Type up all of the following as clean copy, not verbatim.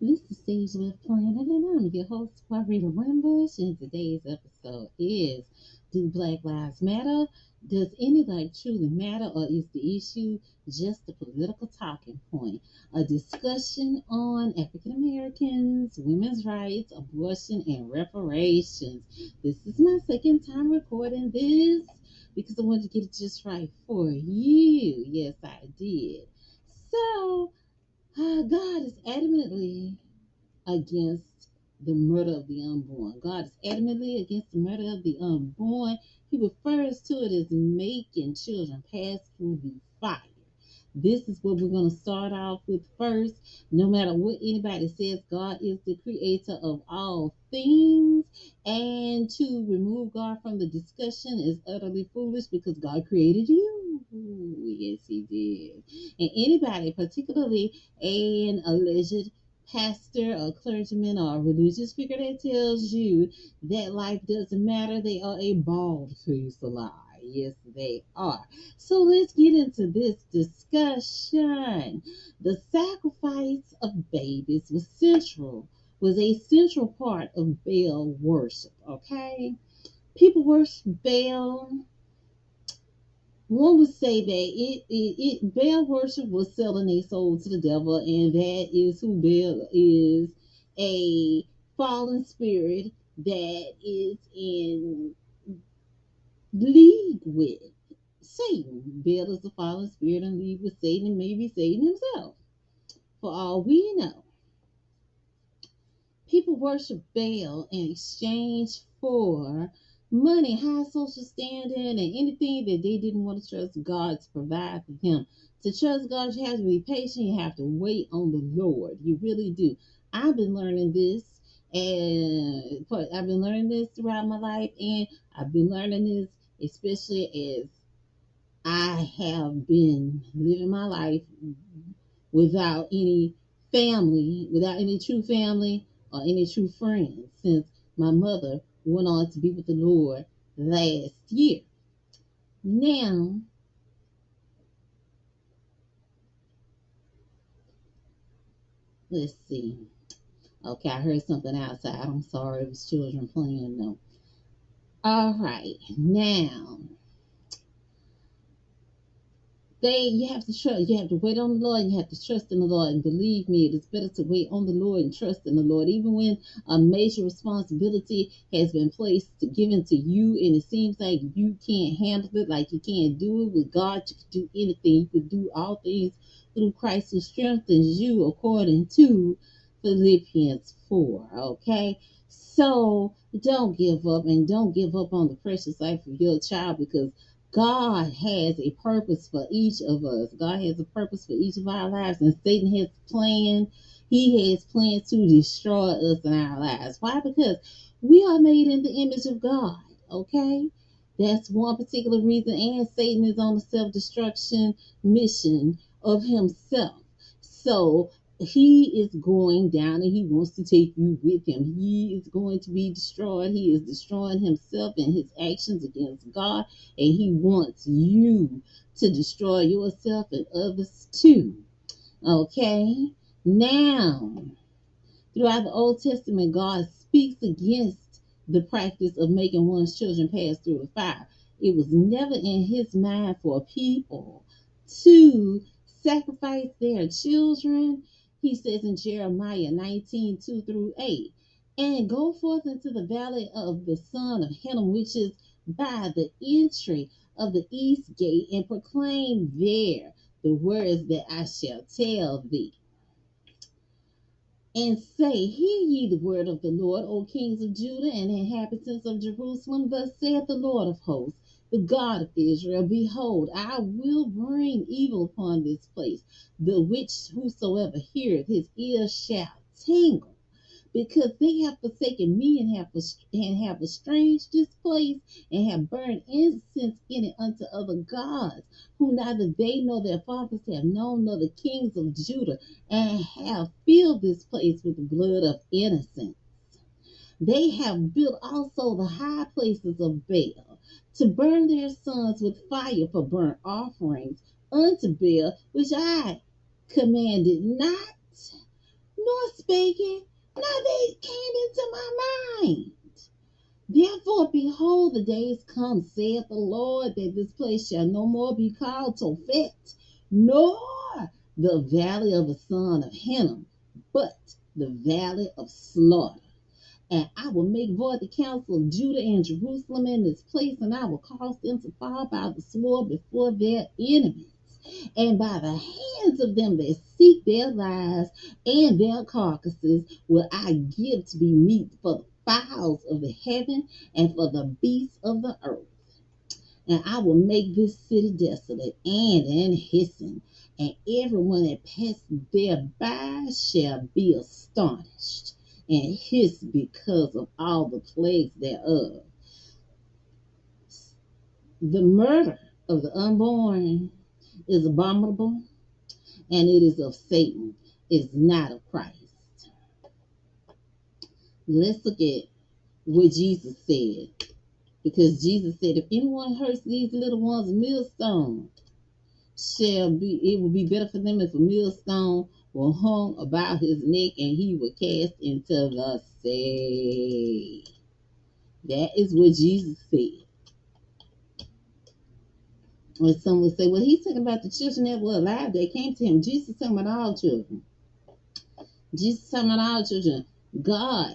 This is Stage Left Planet, and I'm your host, Marita Wimbush, and today's episode is Do Black Lives Matter? Does any life truly matter, or is the issue just a political talking point? A discussion on African Americans, women's rights, abortion, and reparations. This is my second time recording this because I wanted to get it just right for you. Yes, I did. So, God is adamantly against the murder of the unborn. God is adamantly against the murder of the unborn. He refers to it as making children pass through the fire. This is what we're going to start off with first. No matter what anybody says, God is the creator of all things. And to remove God from the discussion is utterly foolish because God created you. Yes, He did. And anybody, particularly an alleged pastor or clergyman or a religious figure that tells you that life doesn't matter, they are a bald-faced lie. Yes, they are. So let's get into this discussion. The sacrifice of babies was a central part of Baal worship. Okay, people worship Baal. One would say that Baal worship was selling a soul to the devil, and that is who Baal is, a fallen spirit that is in league with Satan. Baal is a fallen spirit in league with Satan, and maybe Satan himself. For all we know, people worship Baal in exchange for money, high social standing, and anything that they didn't want to trust God to provide for them. To trust God, you have to be patient. You have to wait on the Lord. You really do. I've been learning this, and I've been learning this throughout my life, and I've been learning this especially as I have been living my life without any family, without any true family or any true friends, since my mother went on to be with the Lord last year. Now, let's see. Okay, I heard something outside. I'm sorry, it was children playing though. All right, now you have to trust, you have to wait on the Lord, and you have to trust in the Lord. And believe me, it is better to wait on the Lord and trust in the Lord, even when a major responsibility has been placed given to you, and it seems like you can't handle it, like you can't do it. With God, you can do anything. You can do all things through Christ who strengthens you, according to Philippians 4. Okay, so don't give up, and don't give up on the precious life of your child, because God has a purpose for each of us. God has a purpose for each of our lives, and Satan has planned. He has planned to destroy us in our lives. Why? Because we are made in the image of God. Okay, that's one particular reason. And Satan is on the self-destruction mission of himself. So he is going down, and he wants to take you with him. He is going to be destroyed. He is destroying himself and his actions against God, and he wants you to destroy yourself and others too. Okay? Now, throughout the Old Testament, God speaks against the practice of making one's children pass through the fire. It was never in his mind for people to sacrifice their children. He says in Jeremiah 19:2 through 8, and go forth into the valley of the son of Hinnom, which is by the entry of the east gate, and proclaim there the words that I shall tell thee, and say, hear ye the word of the Lord, O kings of Judah and inhabitants of Jerusalem. Thus saith the Lord of hosts, the God of Israel, behold, I will bring evil upon this place, the which whosoever heareth his ears shall tingle, because they have forsaken me, and have estranged this place, and have burned incense in it unto other gods, whom neither they nor their fathers have known, nor the kings of Judah, and have filled this place with the blood of innocents. They have built also the high places of Baal, to burn their sons with fire for burnt offerings unto Baal, which I commanded not, nor speaking. Now they came into my mind. Therefore, behold, the days come, saith the Lord, that this place shall no more be called Tophet, nor the valley of the son of Hinnom, but the valley of slaughter. And I will make void the counsel of Judah and Jerusalem in this place, and I will cause them to fall by the sword before their enemies, and by the hands of them that seek their lives, and their carcasses will I give to be meat for the fowls of the heaven and for the beasts of the earth. And I will make this city desolate and in hissing, and everyone that passes thereby shall be astonished and hiss because of all the plagues thereof. The murder of the unborn is abominable, and it is of Satan. It is not of Christ. Let's look at what Jesus said. Because Jesus said, if anyone hurts these little ones, a millstone it will be better for them if a millstone were hung about his neck and he were cast into the sea. That is what Jesus said. Or some would say, well, he's talking about the children that were alive that came to him. Jesus is talking about all children. Jesus is talking about all children. God,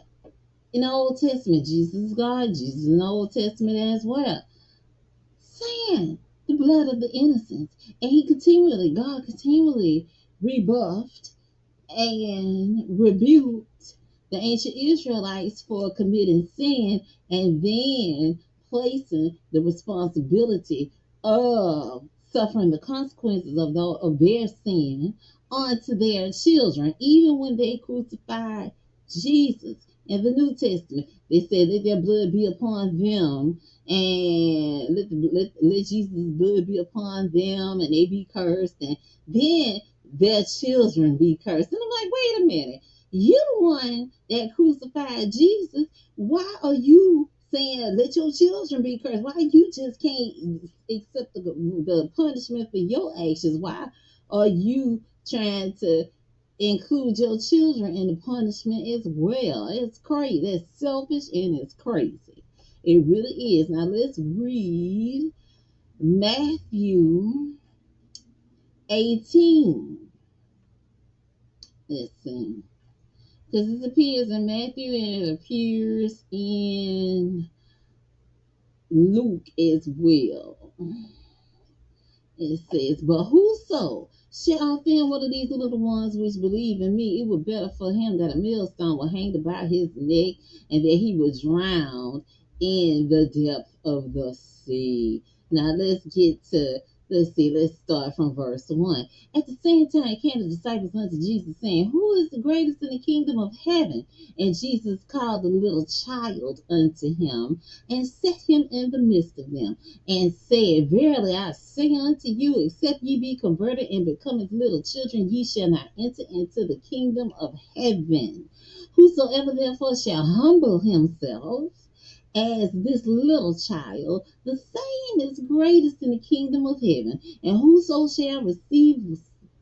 in the Old Testament, Jesus is God. Jesus in the Old Testament as well. Saying the blood of the innocents. And God continually rebuffed and rebuked the ancient Israelites for committing sin and then placing the responsibility of suffering the consequences of their sin onto their children. Even when they crucified Jesus in the New Testament, they said, let their blood be upon them, and let Jesus' blood be upon them, and they be cursed, and then their children be cursed. And I'm like, wait a minute. You the one that crucified Jesus. Why are you saying let your children be cursed? Why you just can't accept the punishment for your actions? Why are you trying to include your children in the punishment as well? It's crazy. That's selfish and it's crazy. It really is. Now let's read Matthew 18. Let's see. Because it appears in Matthew and it appears in Luke as well. It says, but whoso shall offend one of these little ones which believe in me, it were better for him that a millstone were hanged about his neck and that he was drowned in the depth of the sea. Now let's start from verse 1. At the same time came the disciples unto Jesus, saying, who is the greatest in the kingdom of heaven? And Jesus called the little child unto him, and set him in the midst of them, and said, verily I say unto you, except ye be converted and become as little children, ye shall not enter into the kingdom of heaven. Whosoever therefore shall humble himself as this little child, the same is greatest in the kingdom of heaven. And whoso shall receive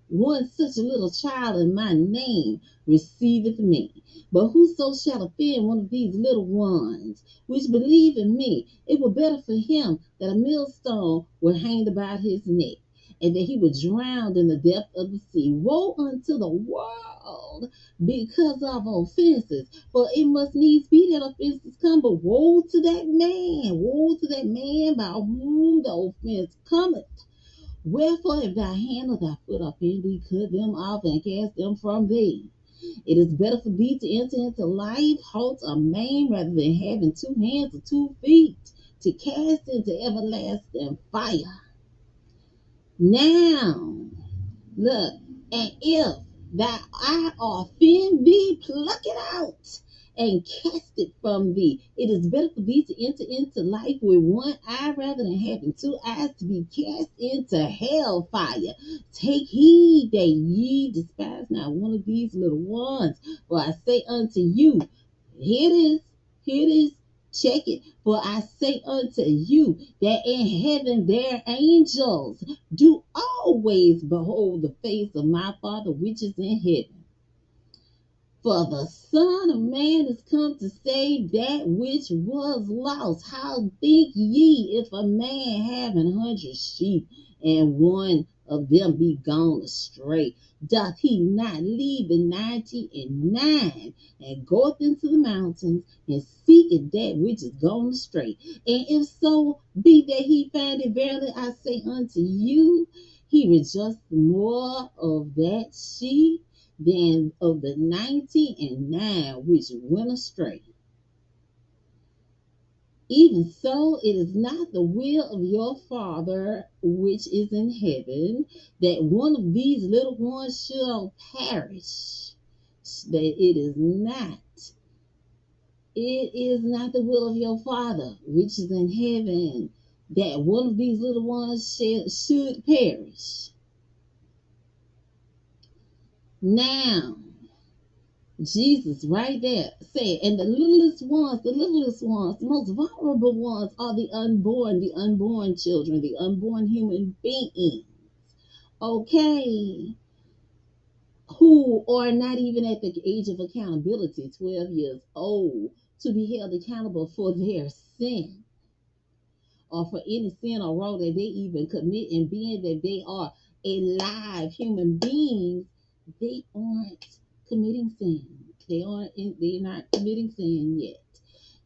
one such a little child in my name receiveth me. But whoso shall offend one of these little ones which believe in me, it were better for him that a millstone were hanged about his neck, and that he were drowned in the depth of the sea. Woe unto the world because of offenses, for it must needs be that offenses come, but woe to that man by whom the offense cometh. Wherefore, if thy hand or thy foot offend thee, cut them off and cast them from thee. It is better for thee to enter into life halt or maimed rather than having 2 hands or 2 feet to cast into everlasting fire. Now, look, and if thy eye offend thee, pluck it out and cast it from thee. It is better for thee to enter into life with 1 eye rather than having 2 eyes to be cast into hell fire. Take heed that ye despise not one of these little ones. For I say unto you, here it is, check it. For I say unto you that in heaven their angels do always behold the face of my Father which is in heaven. For the Son of Man is come to save that which was lost. How think ye, if a man have 100 sheep, and one of them be gone astray, doth he not leave the 99 and goeth into the mountains and seeketh that which is gone astray? And if so be that he find it, verily I say unto you, he rejoiceth more of that sheep than of the 99 which went astray. Even so, it is not the will of your Father which is in heaven that one of these little ones shall perish. That it is not the will of your Father which is in heaven that one of these little ones should perish. Now, Jesus right there said, and the littlest ones, the most vulnerable ones are the unborn children, the unborn human beings, okay, who are not even at the age of accountability, 12 years old, to be held accountable for their sin or for any sin or wrong that they even commit. And being that they are alive human beings, they aren't committing sin. They're not committing sin yet.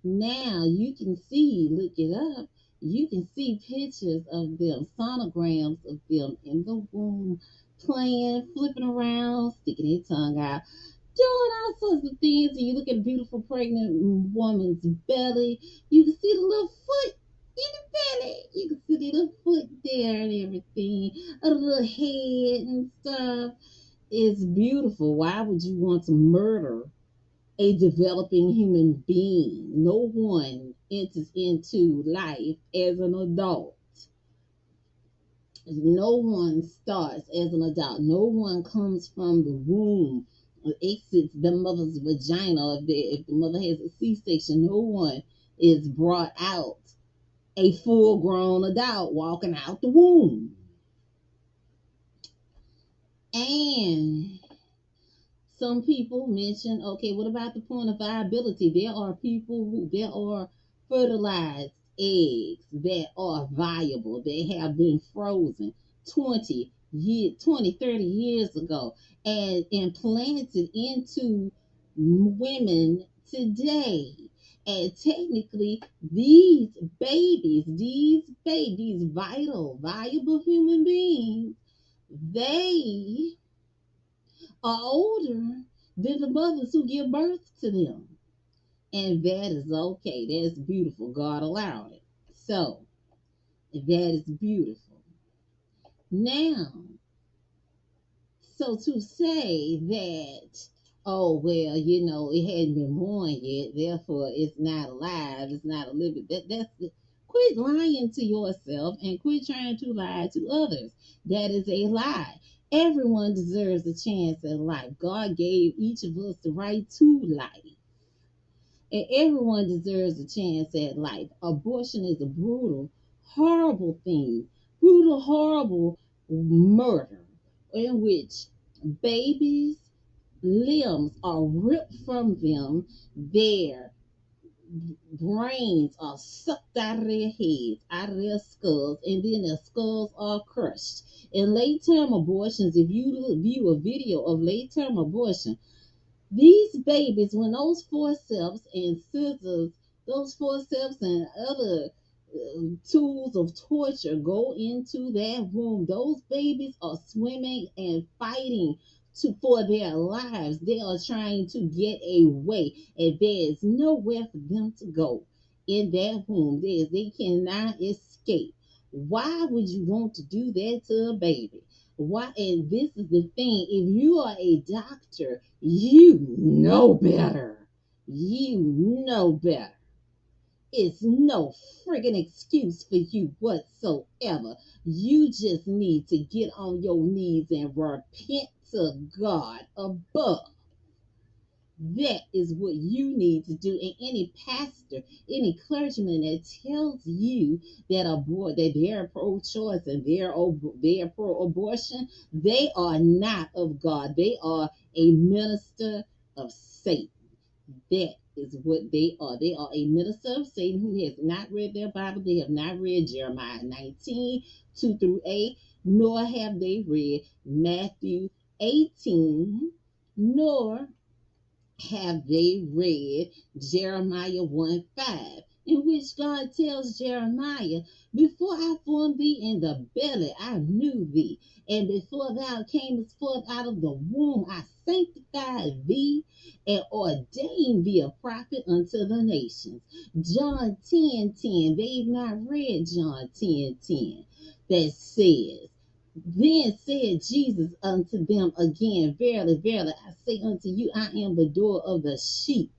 Now you can see, look it up, you can see pictures of them, sonograms of them in the womb, playing, flipping around, sticking their tongue out, doing all sorts of things. And you look at a beautiful pregnant woman's belly, you can see the little foot in the belly. You can see the little foot there and everything, a little head and stuff. It's beautiful. Why would you want to murder a developing human being? No one enters into life as an adult. No one starts as an adult. No one comes from the womb or exits the mother's vagina. If the mother has a C-section, no one is brought out a full-grown adult walking out the womb. And some people mention, okay, what about the point of viability? There are fertilized eggs that are viable, that have been frozen 30 years ago and implanted into women today. And technically, these viable human beings, they are older than the mothers who give birth to them. And that is okay. That's beautiful. God allowed it. So, that is beautiful. Now, so to say that, oh, well, it hadn't been born yet, therefore it's not alive, it's not a living, quit lying to yourself and quit trying to lie to others. That is a lie. Everyone deserves a chance at life. God gave each of us the right to life. And everyone deserves a chance at life. Abortion is a brutal, horrible thing. Brutal, horrible murder in which babies' limbs are ripped from them, their brains are sucked out of their heads, out of their skulls, and then their skulls are crushed. In late term abortions, if you view a video of late term abortion, these babies, when those forceps and scissors, those forceps and other tools of torture go into that womb, those babies are swimming and fighting for their lives. They are trying to get away, and there is nowhere for them to go in that womb. They cannot escape. Why would you want to do that to a baby? Why? And this is the thing: if you are a doctor, you know better. You know better. It's no friggin' excuse for you whatsoever. You just need to get on your knees and repent to God above. That is what you need to do. And any pastor, any clergyman that tells you that they're pro-choice and they're pro-abortion, they are not of God. They are a minister of Satan. That is what they are. They are a minister of Satan who has not read their Bible. They have not read Jeremiah 19, 2 through 8, nor have they read Matthew 18, nor have they read Jeremiah 1 5, in which God tells Jeremiah, before I formed thee in the belly, I knew thee. And before thou camest forth out of the womb, I sanctified thee and ordained thee a prophet unto the nations. John 10:10. They've not read John 10:10. That says, then said Jesus unto them again, verily, verily, I say unto you, I am the door of the sheep.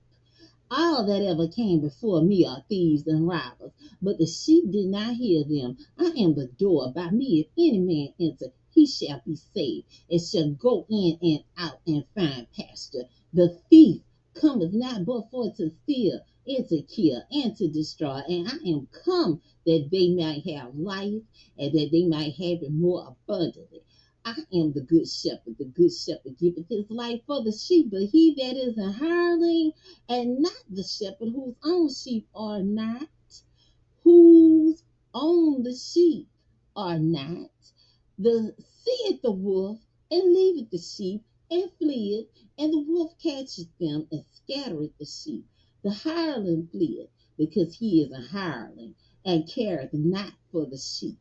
All that ever came before me are thieves and robbers, but the sheep did not hear them. I am the door. By me, if any man enter, he shall be saved, and shall go in and out and find pasture. The thief cometh not but for to steal, and to kill, and to destroy. And I am come that they might have life, and that they might have it more abundantly. I am the good shepherd. The good shepherd giveth his life for the sheep, but he that is an hireling and not the shepherd, whose own sheep are not, whose own the sheep are not, the seeth the wolf, and leaveth the sheep, and fleeth, and the wolf catcheth them, and scattereth the sheep. The hireling fleeth, because he is a hireling, and careth not for the sheep.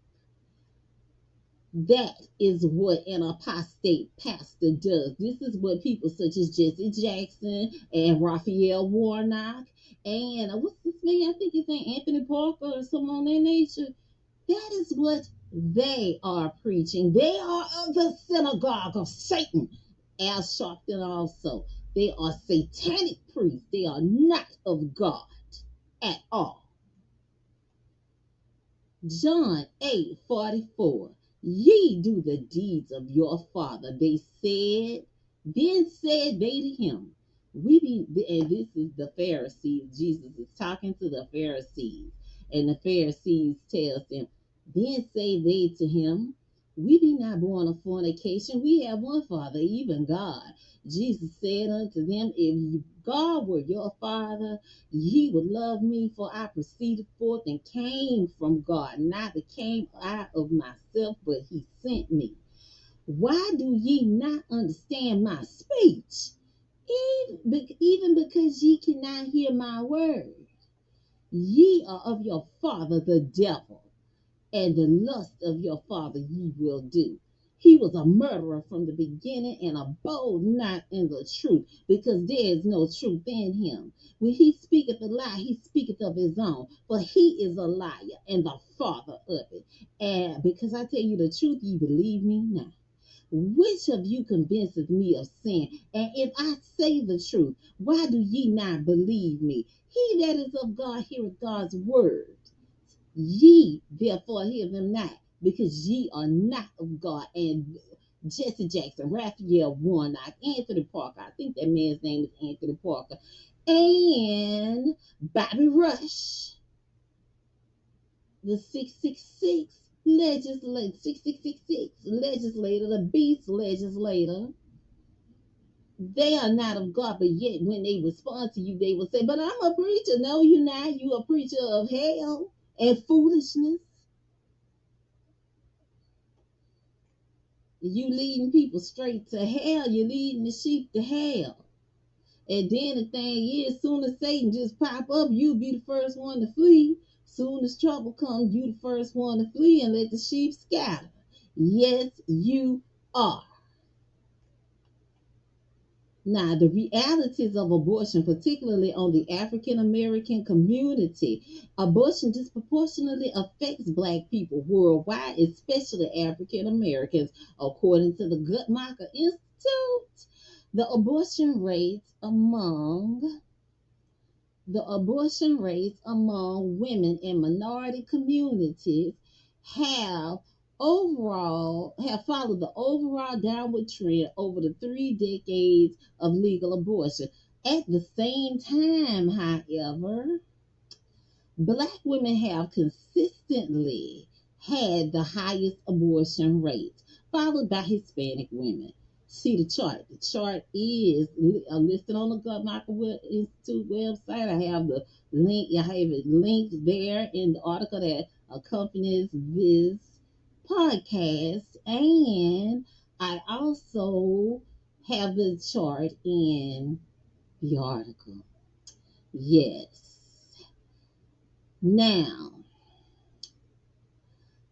That is what an apostate pastor does. This is what people such as Jesse Jackson and Raphael Warnock and what's this man? I think his name Anthony Parker or something on that nature. That is what they are preaching. They are of the synagogue of Satan. Al Sharpton also. They are satanic priests. They are not of God at all. John 8:44. Ye do the deeds of your father. Then said they to him, we be, and this is the Pharisees. Jesus is talking to the Pharisees. And the Pharisees tells them, then say they to him, we be not born of fornication. We have one Father, even God. Jesus said unto them, if God were your Father, ye would love me, for I proceeded forth and came from God. Neither came I of myself, but he sent me. Why do ye not understand my speech? Even because ye cannot hear my word. Ye are of your father the devil, and the lust of your father ye will do. He was a murderer from the beginning and abode not in the truth, because there is no truth in him. When he speaketh a lie, he speaketh of his own, for he is a liar and the father of it. And because I tell you the truth, ye believe me not. Which of you convinces me of sin? And if I say the truth, why do ye not believe me? He that is of God heareth God's word. Ye therefore hear them not, because ye are not of God. And Jesse Jackson, Raphael Warnock, Anthony Parker, I think that man's name is Anthony Parker, and Bobby Rush, the 6666 legislator, the beast legislator. They are not of God, but yet when they respond to you, they will say, but I'm a preacher. No, you're not. You're a preacher of hell and foolishness. You leading people straight to hell. You're leading the sheep to hell. And then the thing is, soon as Satan just pop up, you'll be the first one to flee. Soon as trouble comes, you the first one to flee and let the sheep scatter. Yes, you are. Now, the realities of abortion, particularly on the African American community, abortion disproportionately affects Black people worldwide, especially African Americans, according to the Guttmacher Institute. The abortion rates among women in minority communities have followed the overall downward trend over the 3 decades of legal abortion. At the same time, however, Black women have consistently had the highest abortion rates, followed by Hispanic women. see the chart. The chart is listed on the Guttmacher Institute website. I have the link. I have it linked there in the article that accompanies this podcast, and I also have the chart in the article. Yes. Now,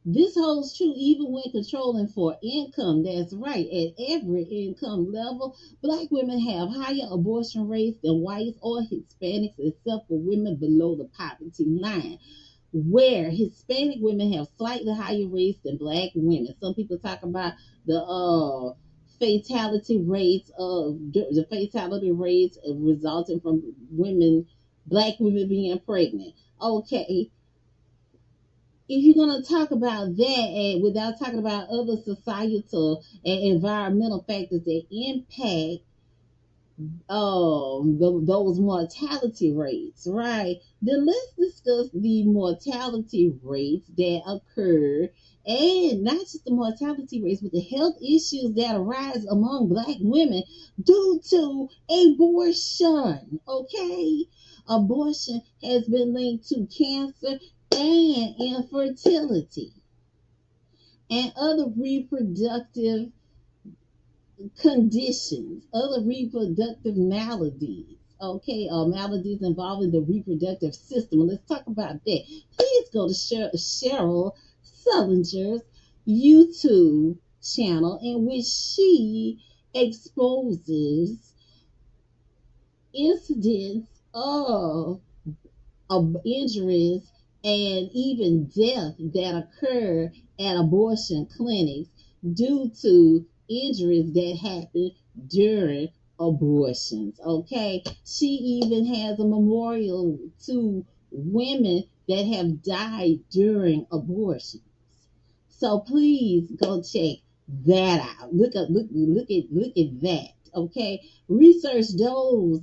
this holds true even when controlling for income. That's right. At every income level, black women have higher abortion rates than whites or Hispanics, except for women below the poverty line, where Hispanic women have slightly higher rates than black women. Some people talk about the fatality rates resulting from black women being pregnant. Okay, if you're going to talk about that without talking about other societal and environmental factors that impact those mortality rates, right? Then let's discuss the mortality rates that occur, and not just the mortality rates, but the health issues that arise among black women due to abortion. Okay, abortion has been linked to cancer and infertility and other reproductive conditions, other reproductive maladies, okay, or maladies involving the reproductive system. Let's talk about that. Please go to Cheryl Sullinger's YouTube channel, in which she exposes incidents of injuries and even death that occur at abortion clinics due to injuries that happen during abortions. Okay, she even has a memorial to women that have died during abortions. So please go check that out. Look at that. Okay, research those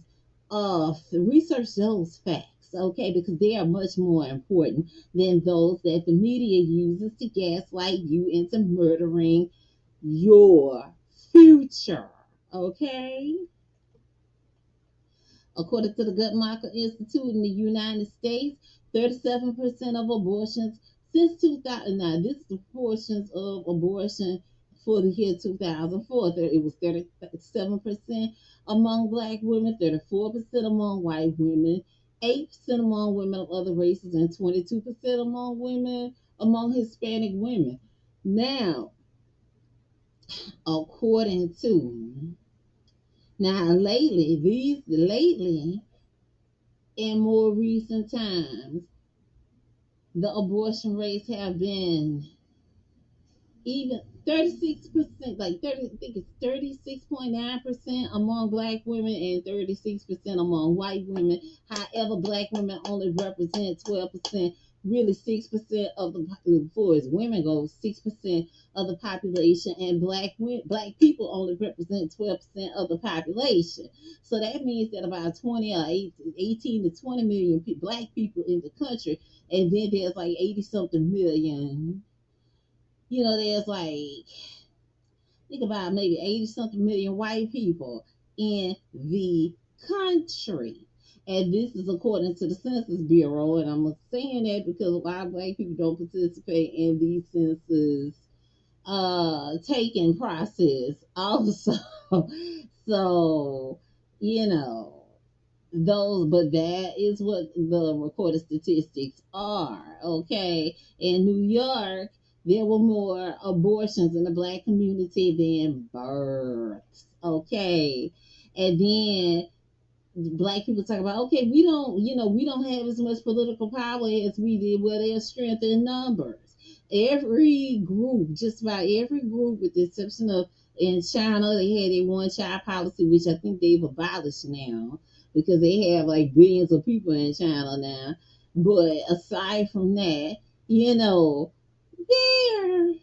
facts. Okay, because they are much more important than those that the media uses to gaslight you into murdering your future. Okay. According to the Guttmacher Institute in the United States, 37% of abortions since 2000. Now, this is the proportions of abortion for the year 2004. It was 37% among black women, 34% among white women, 8% among women of other races, and 22% among Hispanic women. Now, according to lately, in more recent times, the abortion rates have been even 36%, like 30, I think it's 36.9% among black women and 36% among white women. However, black women only represent 12%, really 6% of the, for as women go, 6% of the population, and black people only represent 12% of the population. So that means that about 18 to 20 million black people in the country, and then there's like 80 something million. There's like, think about maybe 80 something million white people in the country. And this is according to the Census Bureau. And I'm saying that because a lot of black people don't participate in these census taking process also. So, you know, but that is what the recorded statistics are. Okay, in New York, there were more abortions in the black community than births. Okay, and then black people talk about, okay, we don't have as much political power as we did. Well, there's strength in numbers. Every group, just about every group, with the exception of in China, they had a one child policy, which I think they've abolished now because they have like billions of people in China now. But aside from that, there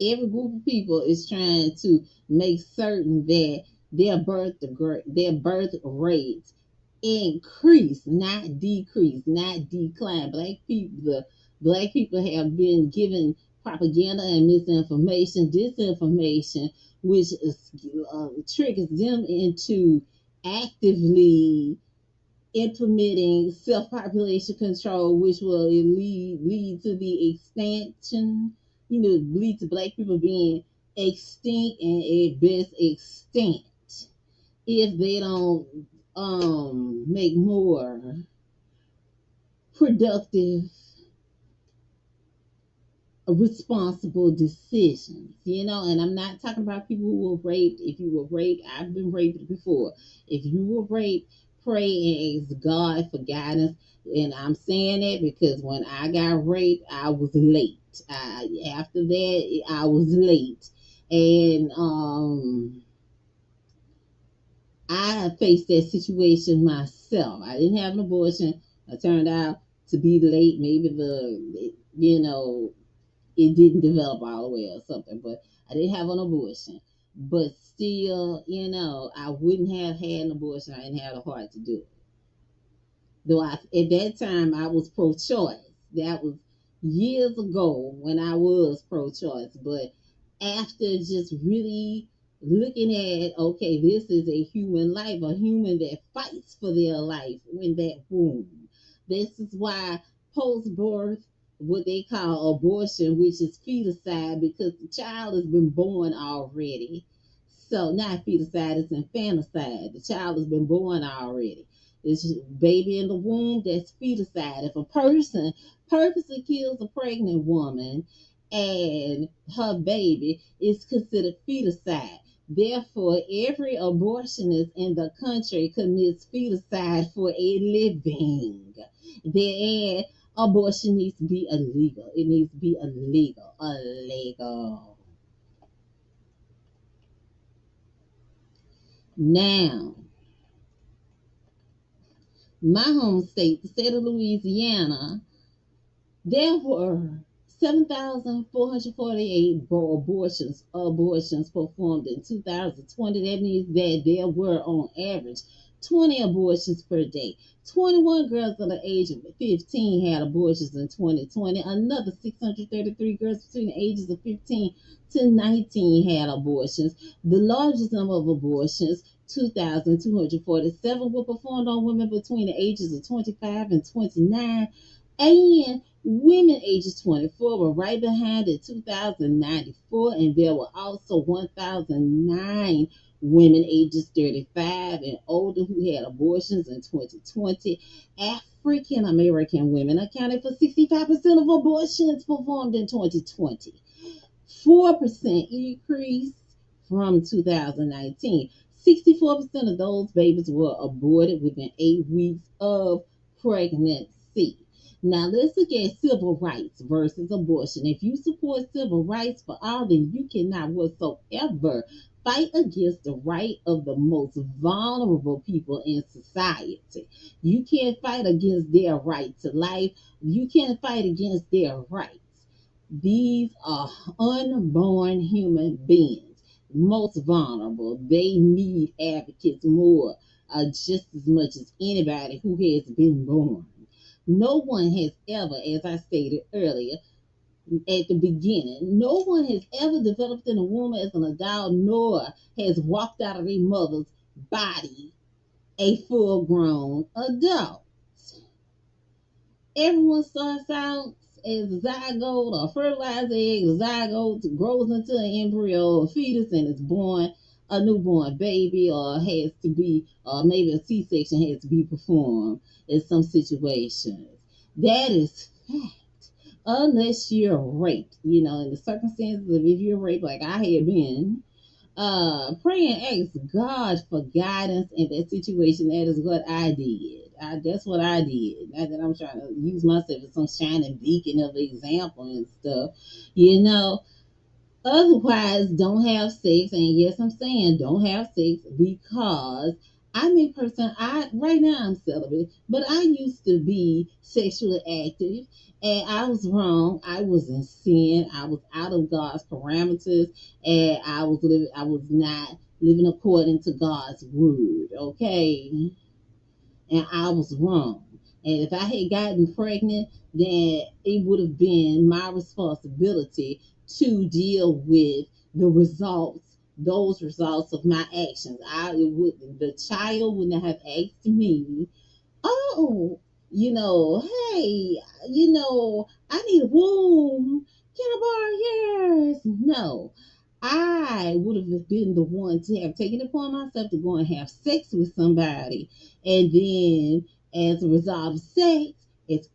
every group of people is trying to make certain that their birth rates increase, not decrease, not decline. Black people have been given propaganda and misinformation, disinformation which triggers them into actively implementing self-population control, which will lead to the extinction, lead to black people being extinct and at best extinct if they don't make more productive responsible decisions, and I'm not talking about people who were raped. If you were raped, I've been raped before. If you were raped, pray and ask God for guidance. And I'm saying that because when I got raped, I was late. After that, I was late. And I faced that situation myself. I didn't have an abortion. I turned out to be late. Maybe it didn't develop all the way or something, but I didn't have an abortion. But still, I wouldn't have had an abortion. I didn't have the heart to do it. Though at that time I was pro-choice. That was years ago when I was pro-choice. But after just really looking at, okay, this is a human life, a human that fights for their life in that womb. This is why post-birth, what they call abortion, which is feticide, because the child has been born already. So not feticide, it's infanticide. The child has been born already. This baby in the womb, that's feticide. If a person purposely kills a pregnant woman and her baby, is considered feticide. Therefore, every abortionist in the country commits feticide for a living. Then abortion needs to be illegal. It needs to be illegal. Illegal. Now, my home state, the state of Louisiana, there were 7,448 abortions performed in 2020. That means that there were, on average, 20 abortions per day. 21 girls under the age of 15 had abortions in 2020. Another 633 girls between the ages of 15 to 19 had abortions. The largest number of abortions, 2,247, were performed on women between the ages of 25 and 29. And women ages 24 were right behind at 2,094, and there were also 1,009 women ages 35 and older who had abortions in 2020. African American women accounted for 65% of abortions performed in 2020. 4% increase from 2019. 64% of those babies were aborted within 8 weeks of pregnancy. Now let's look at civil rights versus abortion. If you support civil rights for all, then you cannot whatsoever fight against the right of the most vulnerable people in society. You can't fight against their right to life. You can't fight against their rights. These are unborn human beings, most vulnerable. They need advocates more, just as much as anybody who has been born. No one has ever, as I stated earlier at the beginning, no one has ever developed in a womb as an adult, nor has walked out of their mother's body a full grown adult. Everyone starts out as a zygote or fertilized egg. The zygote grows into an embryo or fetus and is born a newborn baby, or has to be, or maybe a C-section has to be performed in some situations. That is fact. Unless you're raped, in the circumstances of if you're raped, like I had been, pray and ask God for guidance in that situation. That is what I did. That's what I did. Not that I'm trying to use myself as some shining beacon of example and stuff. Otherwise, don't have sex. And yes, I'm saying don't have sex because I'm a person, right now I'm celibate, but I used to be sexually active and I was wrong. I was in sin. I was out of God's parameters and I was not living according to God's word. Okay. And I was wrong. And if I had gotten pregnant, then it would have been my responsibility to deal with the results those results of my actions. The child would not have asked me, oh, hey, I need a womb. Can I borrow yours? No. I would have been the one to have taken it upon myself to go and have sex with somebody. And then, as a result of sex, as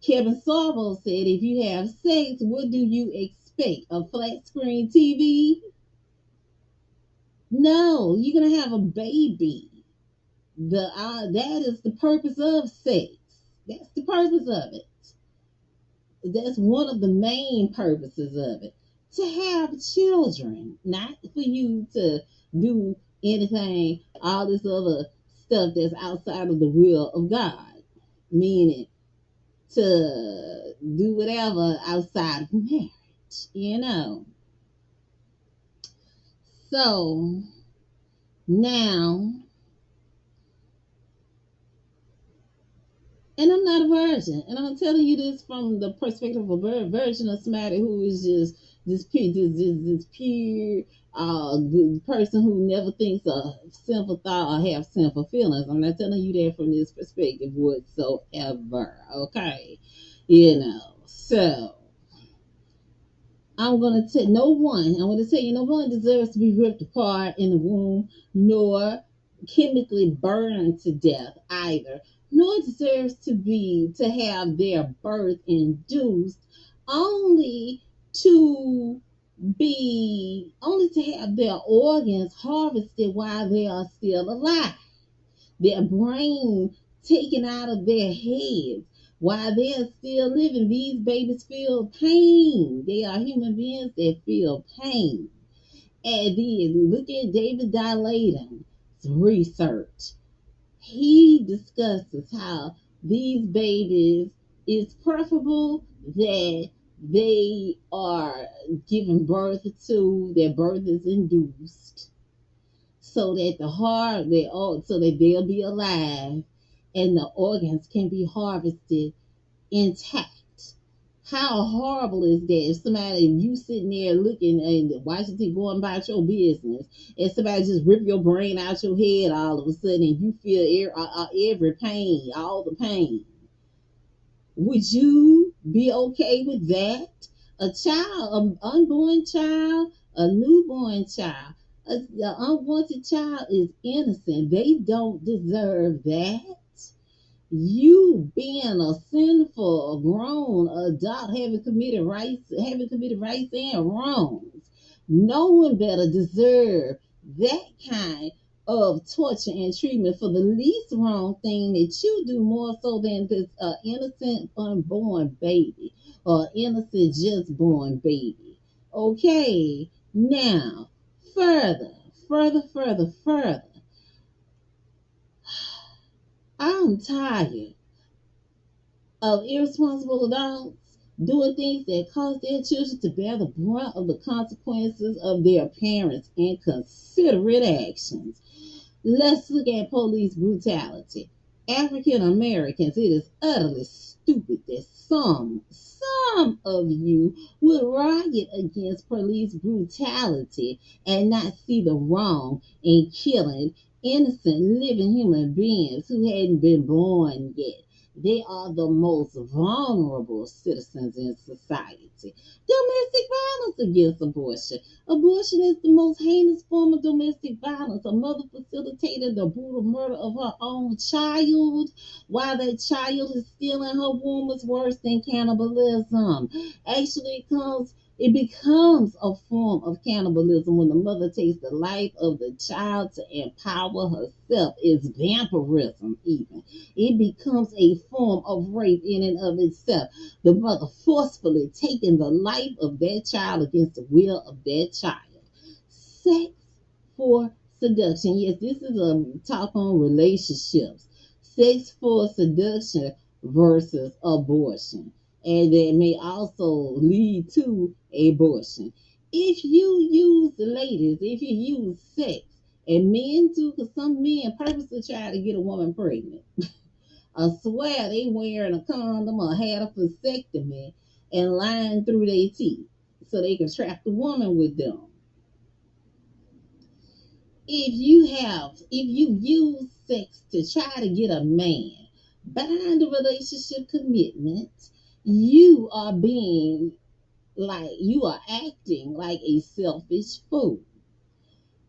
Kevin Sorbo said, if you have sex, what do you expect? A flat screen TV? No, you're going to have a baby. That is the purpose of sex. That's the purpose of it. That's one of the main purposes of it. To have children, not for you to do anything, all this other stuff that's outside of the will of God. Meaning to do whatever outside of marriage. So now, and I'm not a virgin, and I'm telling you this from the perspective of a virgin of somebody who is just this pure good person who never thinks a sinful thought or have sinful feelings. I'm not telling you that from this perspective whatsoever. Okay, so I'm going to tell you, no one deserves to be ripped apart in the womb, nor chemically burned to death either, nor deserves to have their birth induced only to only to have their organs harvested while they are still alive, their brain taken out of their heads while they're still living. These babies feel pain. They are human beings that feel pain. And then look at David Dilaton's research. He discusses how these babies, it's preferable that they are given birth to, their birth is induced, so that so that they'll be alive and the organs can be harvested intact. How horrible is that? If you sitting there looking and watching TV going about your business, and somebody just rip your brain out your head all of a sudden, and you feel every pain, all the pain. Would you be okay with that? A child, an unborn child, a newborn child, the unwanted child is innocent. They don't deserve that. You being a sinful grown adult, having committed rights and wrongs, no one better deserve that kind of torture and treatment for the least wrong thing that you do, more so than this innocent unborn baby or innocent just born baby. Okay, now further. I'm tired of irresponsible adults doing things that cause their children to bear the brunt of the consequences of their parents' inconsiderate actions. Let's look at police brutality. African Americans, it is utterly stupid that some of you would riot against police brutality and not see the wrong in killing innocent living human beings who hadn't been born yet. They are the most vulnerable citizens in society. Domestic violence against abortion. Abortion is the most heinous form of domestic violence. A mother facilitated the brutal murder of her own child while that child is still in her womb is worse than cannibalism. Actually, it becomes a form of cannibalism when the mother takes the life of the child to empower herself. It's vampirism, even. It becomes a form of rape in and of itself. The mother forcefully taking the life of that child against the will of that child. Sex for seduction. Yes, this is a talk on relationships. Sex for seduction versus abortion. And that may also lead to abortion. If you if you use sex, and men too, because some men purposely try to get a woman pregnant. I swear they wearing a condom or had a vasectomy and lying through their teeth so they can trap the woman with them. if you use sex to try to get a man behind a relationship commitment, you are being you are acting like a selfish fool.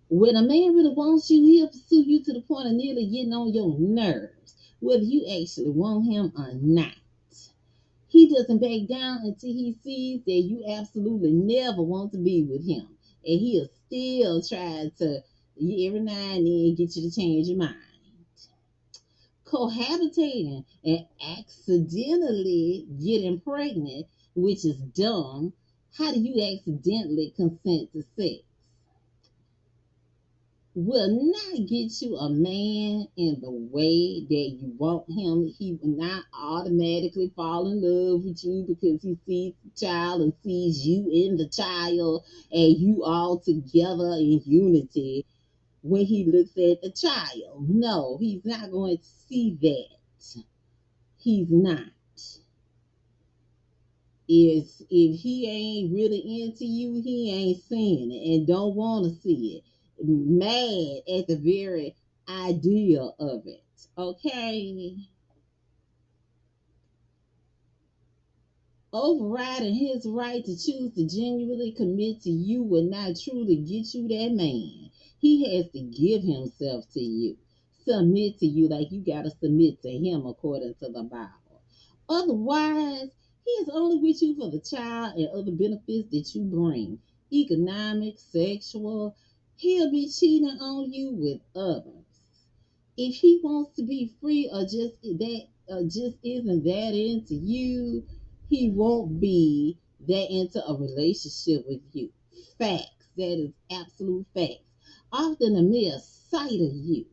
When a man really wants you, he'll pursue you to the point of nearly getting on your nerves, whether you actually want him or not. He doesn't back down until he sees that you absolutely never want to be with him. And he'll still try to, every now and then, get you to change your mind. Cohabitating and accidentally getting pregnant, which is dumb. How do you accidentally consent to sex? Will not get you a man in the way that you want him. He will not automatically fall in love with you because he sees the child and sees you in the child and you all together in unity when he looks at the child. No, he's not going to see that. He's not. If he ain't really into you, he ain't seeing it and don't want to see it. Mad at the very idea of it. Okay? Overriding his right to choose to genuinely commit to you will not truly get you that man. He has to give himself to you, submit to you like you got to submit to him according to the Bible. Otherwise, he is only with you for the child and other benefits that you bring, economic, sexual. He'll be cheating on you with others. If he wants to be free or just isn't that into you, he won't be that into a relationship with you. Facts. That is absolute facts. Often the mere sight of you,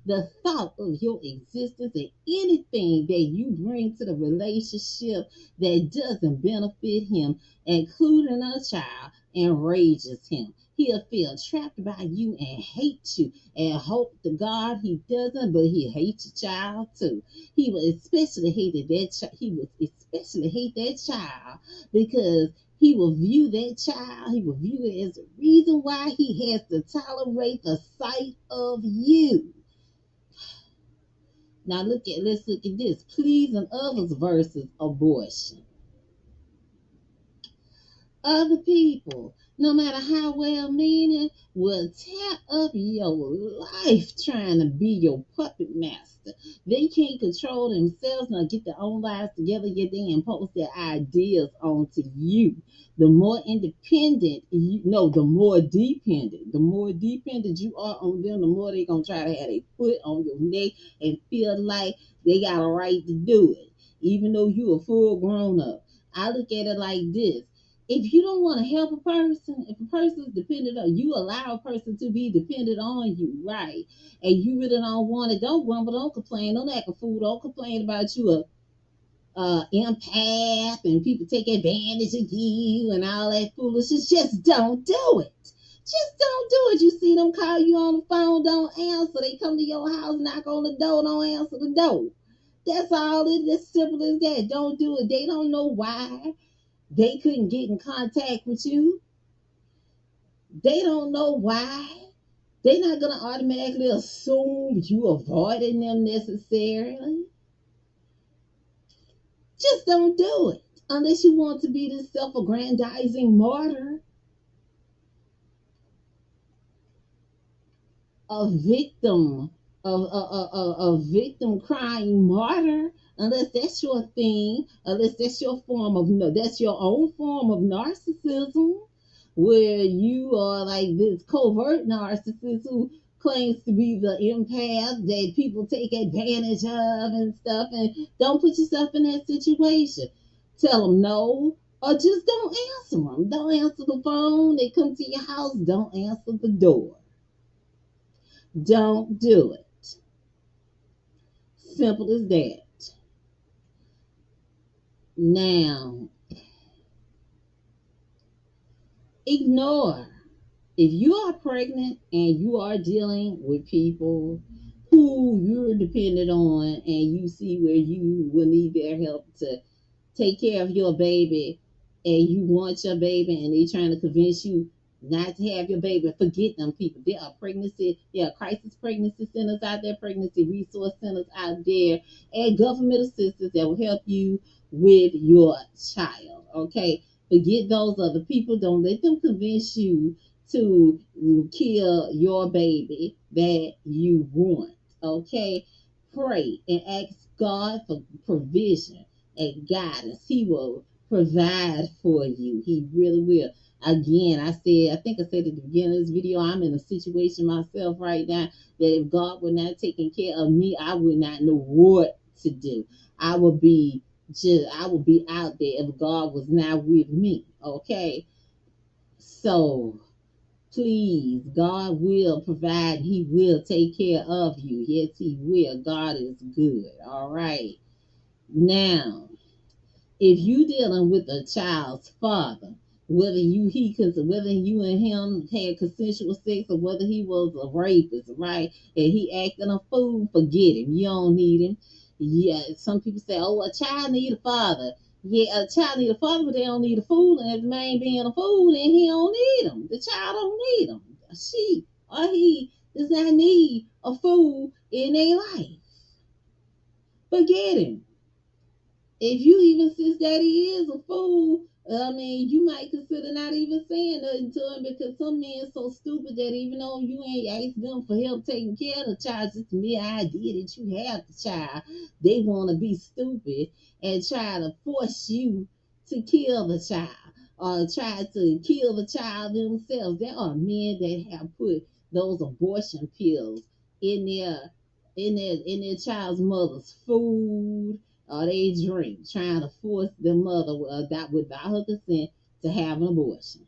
the thought of your existence and anything that you bring to the relationship that doesn't benefit him, including a child, enrages him. He'll feel trapped by you and hate you and hope to God he doesn't, but he hates your child too. He will especially hate he will especially hate that child because he will view that child, he will view it as a reason why he has to tolerate the sight of you. Now let's look at this. Pleasing others versus abortion. Other people, no matter how well meaning, will tear up your life trying to be your puppet master. They can't control themselves nor get their own lives together, yet they impose their ideas onto you. The more independent, the more dependent you are on them, the more they're going to try to have a foot on your neck and feel like they got a right to do it, even though you're a full grown up. I look at it like this. If you don't want to help a person, if a person is dependent on you, allow a person to be dependent on you, right? And you really don't want it, don't grumble, don't complain, don't act a fool, don't complain about you a empath and people take advantage of you and all that foolishness. Just don't do it. Just don't do it. You see them call you on the phone, don't answer. They come to your house, knock on the door, don't answer the door. That's all. It's as simple as that. Don't do it. They don't know why they couldn't get in contact with you. They don't know why. They're not going to automatically assume you avoiding them necessarily. Just don't do it unless you want to be this self-aggrandizing martyr, a victim, a victim crying martyr. Unless that's your thing, unless that's your form of no, that's your own form of narcissism, where you are like this covert narcissist who claims to be the empath that people take advantage of and stuff, and don't put yourself in that situation. Tell them no, or just don't answer them. Don't answer the phone. They come to your house. Don't answer the door. Don't do it. Simple as that. Now, ignore. If you are pregnant and you are dealing with people who you're dependent on and you see where you will need their help to take care of your baby and you want your baby and they're trying to convince you not to have your baby. Forget them people. There are crisis pregnancy centers out there, pregnancy resource centers out there, and government assistance that will help you with your child. Okay, forget those other people. Don't let them convince you to kill your baby that you want. Okay, pray and ask God for provision and guidance. He will provide for you. He really will. Again, I think I said at the beginning of this video, I'm in a situation myself right now that if God were not taking care of me, I would not know what to do. I would be I would be out there if God was not with me. Okay. So please, God will provide. He will take care of you. Yes, He will. God is good. All right. Now, if you dealing with a child's father, whether you and him had consensual sex or whether he was a rapist, right? And he acting a fool, forget him. You don't need him. Yeah, some people say, oh, a child need a father. Yeah, a child need a father, but they don't need a fool. And if the man being a fool, then he don't need him. The child don't need him. She or he does not need a fool in their life. Forget him. If you even since daddy is a fool, I mean, you might consider not even saying nothing to him because some men so stupid that even though you ain't asked them for help taking care of the child, just the mere idea that you have the child, they want to be stupid and try to force you to kill the child or try to kill the child themselves. There are men that have put those abortion pills in their child's mother's food or they drink, trying to force the mother without her consent to have an abortion.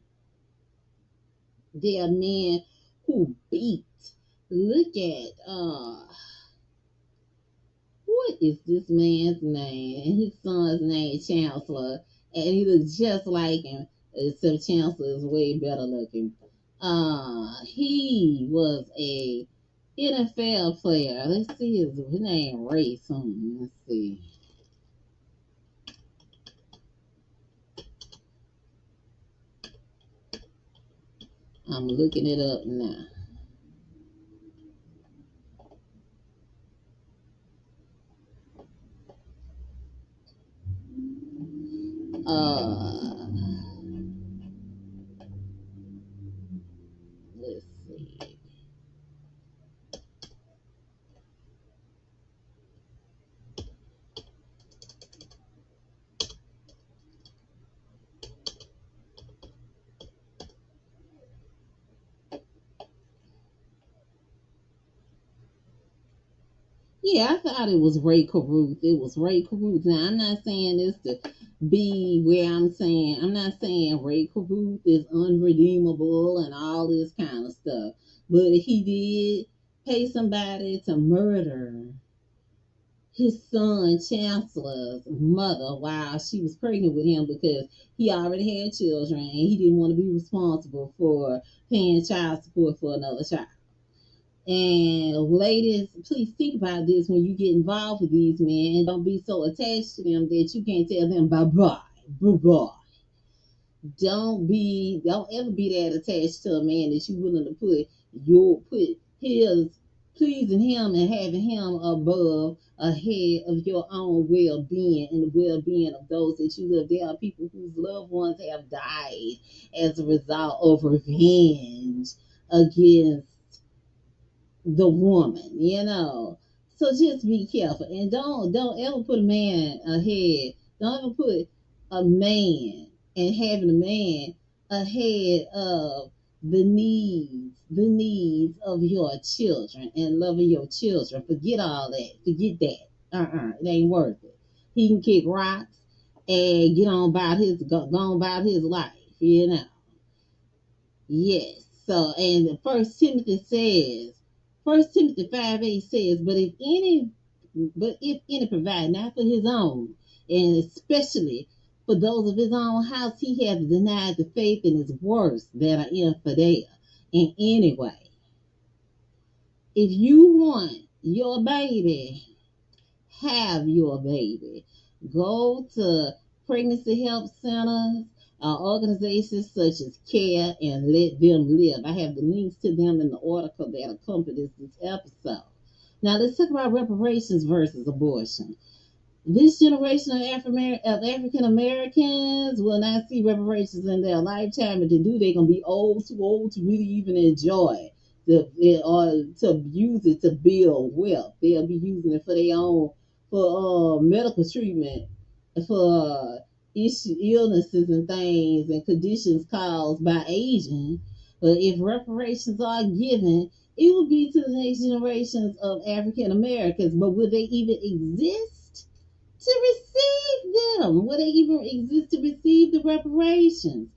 There are men who beat. Look at what is this man's name? And his son's name Chancellor, and he looks just like him, except Chancellor is way better looking. He was a NFL player. Let's see his name. Ray something. Let's see. I'm looking it up now. Uh, let's see. Yeah, I thought it was Ray Caruth. It was Ray Caruth. Now, I'm not saying this to be where I'm not saying Ray Caruth is unredeemable and all this kind of stuff. But he did pay somebody to murder his son Chancellor's mother while she was pregnant with him because he already had children and he didn't want to be responsible for paying child support for another child. And ladies, please think about this when you get involved with these men and don't be so attached to them that you can't tell them bye bye, bye bye. Don't ever be that attached to a man that you're willing to put his pleasing him and having him above ahead of your own well-being and the well-being of those that you love. There are people whose loved ones have died as a result of revenge against the woman. So just be careful and don't ever put a man ahead. Don't ever put a man and having a man ahead of the needs of your children and loving your children. Forget all that. Forget that. It ain't worth it. He can kick rocks and get on about go on about his life. Yes. So, and First Timothy 5:8 says, but if any provide not for his own, and especially for those of his own house, he hath denied the faith and is worse than an infidel. And anyway, if you want your baby, have your baby. Go to pregnancy help centers. Organizations such as CARE and Let Them Live. I have the links to them in the article that accompanies this episode. Now let's talk about reparations versus abortion. This generation of African Americans will not see reparations in their lifetime. If they do, they're gonna be too old to really even enjoy or to use it to build wealth. They'll be using it for their own for medical treatment for illnesses and things and conditions caused by aging. But if reparations are given, it will be to the next generations of African Americans. But will they even exist to receive them? Will they even exist to receive the reparations?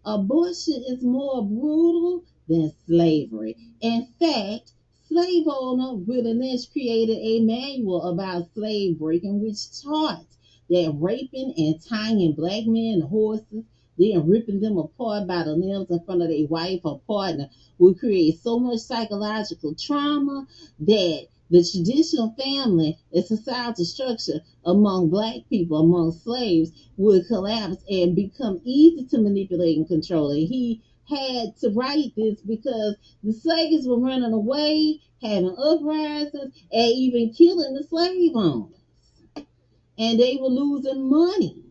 Abortion is more brutal than slavery. In fact, slave owner Willie Lynch created a manual about slave breaking, which taught that raping and tying black men to horses, then ripping them apart by the limbs in front of their wife or partner would create so much psychological trauma that the traditional family and societal structure among black people, among slaves, would collapse and become easy to manipulate and control. And he had to write this because the slaves were running away, having uprisings, and even killing the slave owners. And they were losing money.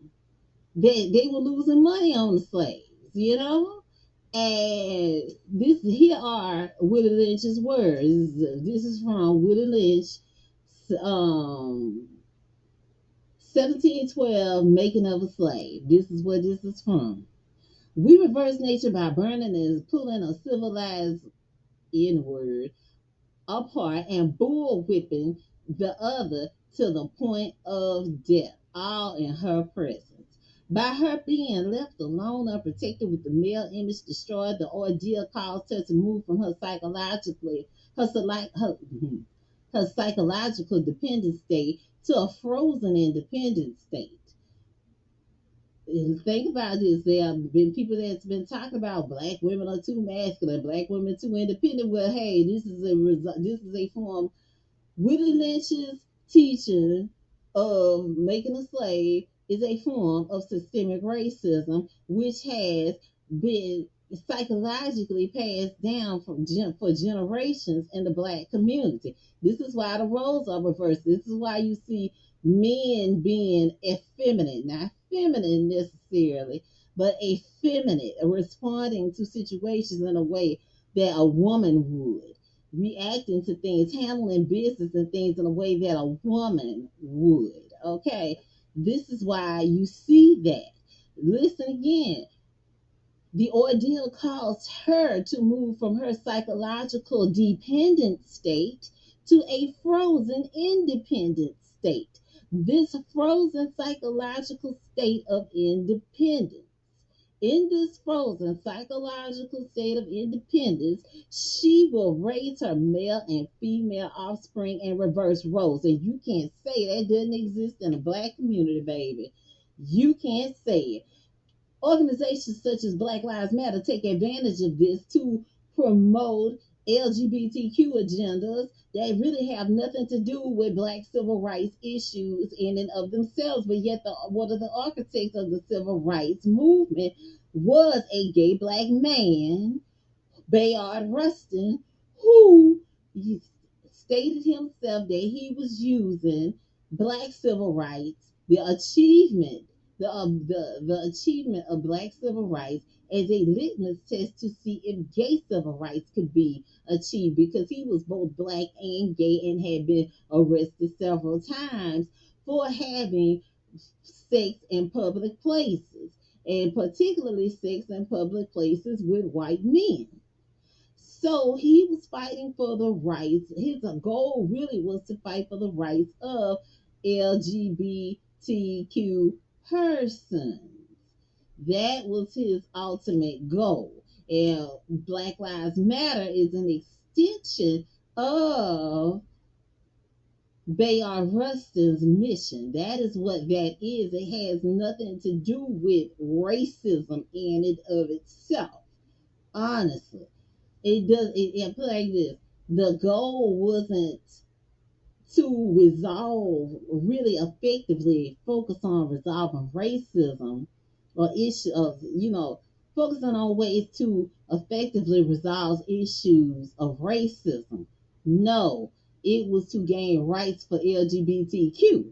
They were losing money on the slaves, you know? And this here are Willie Lynch's words. This is from Willie Lynch, um, 1712, Making of a Slave. This is where this is from. We reverse nature by burning and pulling a civilized inward apart and bull whipping the other to the point of death, all in her presence. By her being left alone, unprotected with the male image destroyed, the ordeal caused her to move from her, her, her psychological dependent state to a frozen independent state. Think about this. There have been people that's been talking about black women are too masculine, black women too independent. Well, hey, this is a form. Willie Lynch's teaching of making a slave is a form of systemic racism, which has been psychologically passed down for generations in the black community. This is why the roles are reversed. This is why you see men being effeminate, not feminine necessarily, but effeminate, responding to situations in a way that a woman would, reacting to things, handling business and things in a way that a woman would. Okay, this is why you see that. Listen again. The ordeal caused her to move from her psychological dependent state to a frozen independent state. This frozen psychological state of independence. In this frozen psychological state of independence, she will raise her male and female offspring and reverse roles. And you can't say that doesn't exist in the black community, baby. You can't say it. Organizations such as Black Lives Matter take advantage of this to promote LGBTQ agendas that really have nothing to do with black civil rights issues in and of themselves. But yet, one of the architects of the civil rights movement was a gay black man, Bayard Rustin, who stated himself that he was using black civil rights, the achievement of black civil rights as a litmus test to see if gay civil rights could be achieved, because he was both black and gay and had been arrested several times for having sex in public places, and particularly sex in public places with white men. So he was fighting for the rights. His goal really was to fight for the rights of LGBTQ persons. That was his ultimate goal. And Black Lives Matter is an extension of Bayard Rustin's mission. That is what that is. It has nothing to do with racism in and of itself. Honestly. It put like this. The goal wasn't to resolve, really effectively focus on resolving racism or issue of, focusing on ways to effectively resolve issues of racism. No, it was to gain rights for LGBTQ,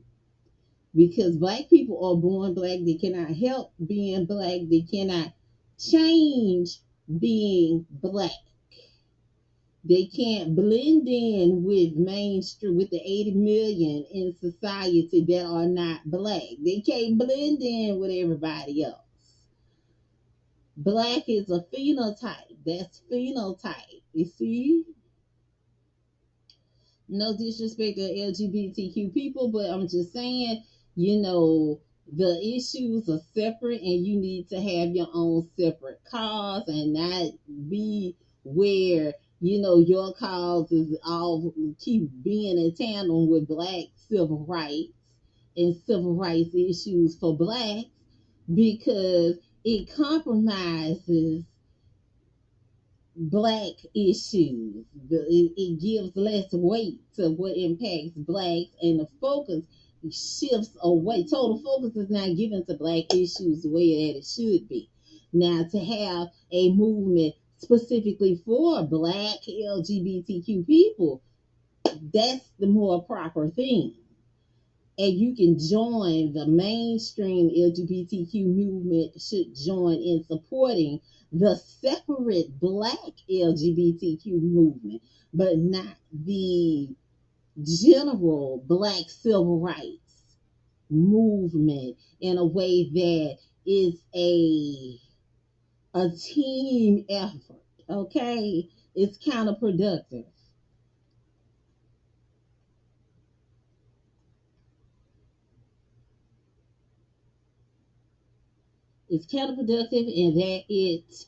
because black people are born black. They cannot help being black. They cannot change being black. They can't blend in with mainstream, with the 80 million in society that are not black. They can't blend in with everybody else. Black is a phenotype. That's phenotype. You see? No disrespect to LGBTQ people, but I'm just saying, you know, the issues are separate and you need to have your own separate cause and not be where, your cause is all keep being in tandem with black civil rights and civil rights issues for blacks, because it compromises black issues. It gives less weight to what impacts blacks, and the focus shifts away. Total focus is not given to black issues the way that it should be. Now, to have a movement specifically for black LGBTQ people, that's the more proper thing, and you can join the mainstream LGBTQ movement, should join in supporting the separate black LGBTQ movement, but not the general black civil rights movement in a way that is a team effort. Okay, it's counterproductive. It's counterproductive in that it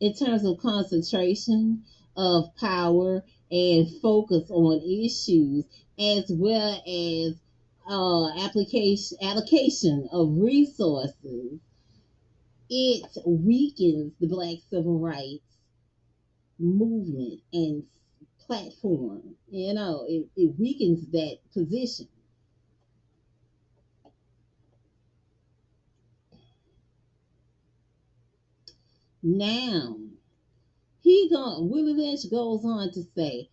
in terms of concentration of power and focus on issues, as well as application allocation of resources, it weakens the black civil rights movement and platform. It weakens that position. Now, Willie Lynch goes on to say,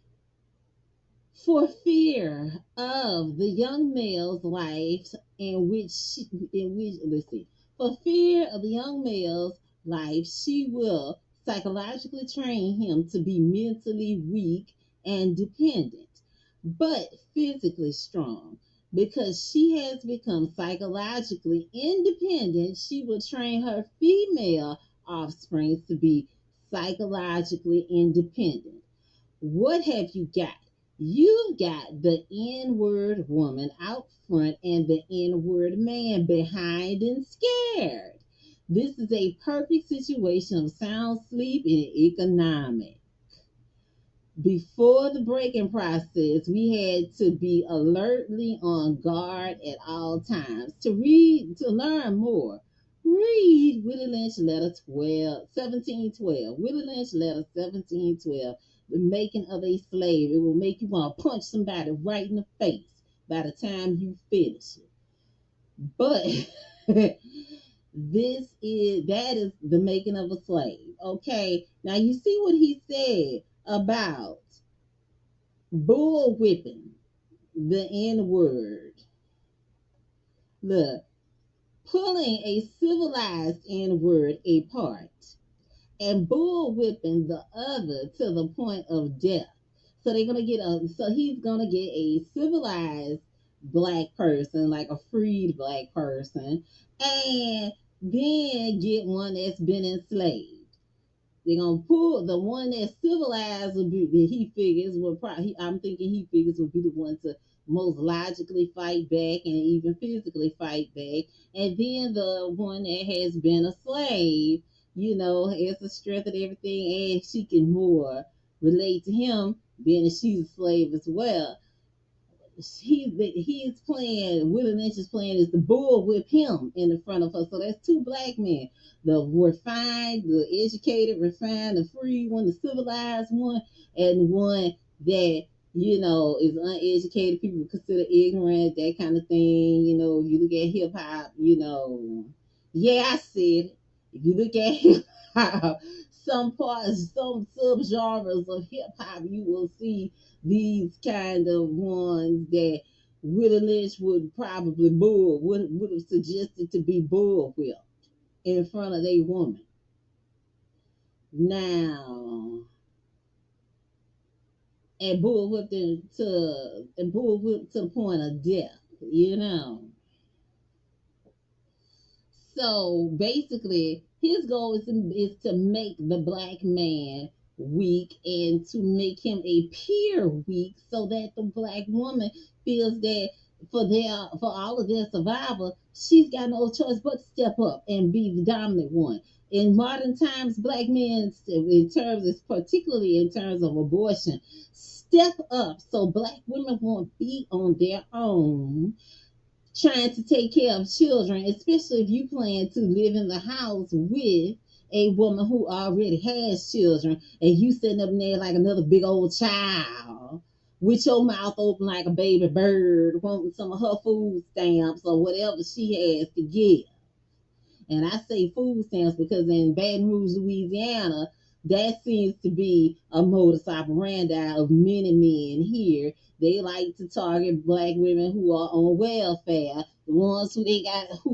for fear of the young male's life let's see, for fear of the young male's life, she will psychologically train him to be mentally weak and dependent, but physically strong. Because she has become psychologically independent, she will train her female offspring to be psychologically independent. What have you got? You've got the N-word woman out front and the N-word man behind and scared. This is a perfect situation of sound sleep and economics. Before the breaking process, we had to be alertly on guard at all times. To learn more, read Willie Lynch letter 1712. Willie Lynch letter 1712, The Making of a Slave. It will make you want to punch somebody right in the face by the time you finish it. But that is the making of a slave. Okay, now you see what he said about bull whipping the N word. Look, pulling a civilized N word apart and bull whipping the other to the point of death. So he's gonna get a civilized black person, like a freed black person, and then get one that's been enslaved. They're gonna pull the one that's civilized will be that he figures will probably. I'm thinking he figures will be the one to most logically fight back and even physically fight back, and then the one that has been a slave, has the strength and everything, and she can more relate to him, being that she's a slave as well. He's playing, Willie Lynch's playing is the bull whip him in the front of her. So that's two black men, the refined, the educated, refined, the free one, the civilized one, and one that is uneducated. People consider ignorant, that kind of thing. If you look at hip hop, yeah, I said it. If you look at hip hop, some parts, some subgenres of hip hop, you will see these kind of ones that Willie Lynch would have suggested to be bull whipped in front of a woman. Now, and bull whipped to the point of death. You know. So basically, his goal is to make the black man weak and to make him appear weak, so that the black woman feels that for all of their survival, she's got no choice but to step up and be the dominant one. In modern times, black men, particularly in terms of abortion, step up so black women won't be on their own trying to take care of children, especially if you plan to live in the house with a woman who already has children and you sitting up there like another big old child with your mouth open like a baby bird wanting some of her food stamps or whatever she has to give. And I say food stamps because in Baton Rouge, Louisiana, that seems to be a modus operandi of many men here. They like to target black women who are on welfare, the ones who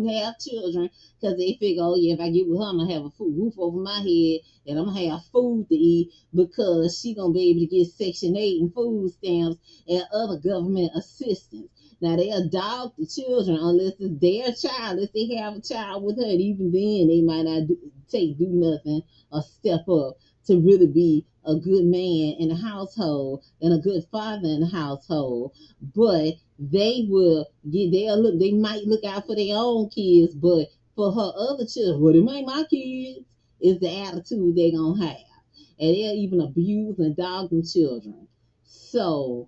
have children, because they figure, oh yeah, if I get with her, I'm gonna have a roof over my head and I'm gonna have food to eat because she gonna be able to get Section 8 and food stamps and other government assistance. Now they adopt the children unless it's their child, unless they have a child with her, and even then they might not do nothing or step up to really be a good man in the household and a good father in the household. But they might look out for their own kids, but for her other children, well, it ain't my kids, is the attitude they're gonna have. And they'll even abuse and dog them children. So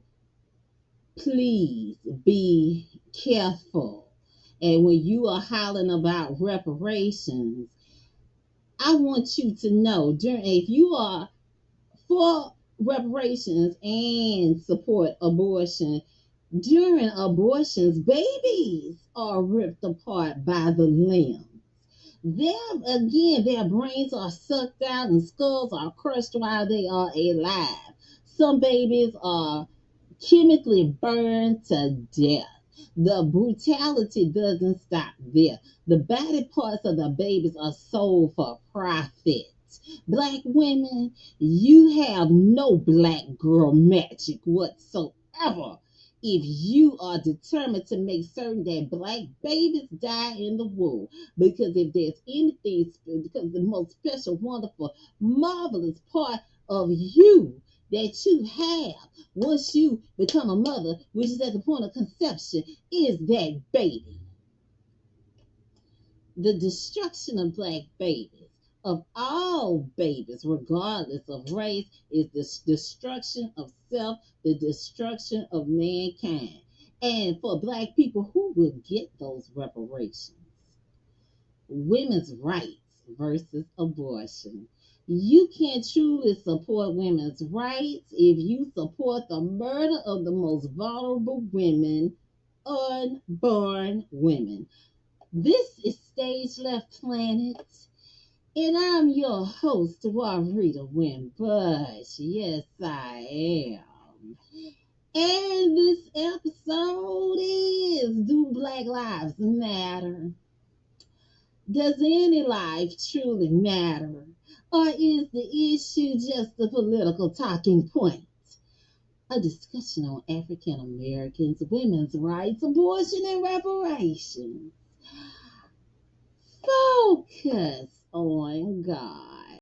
please be careful. And when you are hollering about reparations, I want you to know if you are for reparations and support abortion, during abortions, babies are ripped apart by the limbs. Their brains are sucked out and skulls are crushed while they are alive. Some babies are chemically burned to death. The brutality doesn't stop there. The body parts of the babies are sold for profit. Black women, you have no black girl magic whatsoever if you are determined to make certain that black babies die in the womb. Because if there's anything, because the most special, wonderful, marvelous part of you that you have once you become a mother, which is at the point of conception, is that baby. The destruction of black babies, of all babies, regardless of race, is the destruction of self, the destruction of mankind. And for black people, who will get those reparations? Women's rights versus abortion. You can't truly support women's rights if you support the murder of the most vulnerable women, unborn women. This is Stage Left Planet, and I'm your host, Warita Wimbush. Yes, I am. And this episode is Do Black Lives Matter? Does any life truly matter? Or is the issue just a political talking point? A discussion on African Americans, women's rights, abortion, and reparations. Focus on God.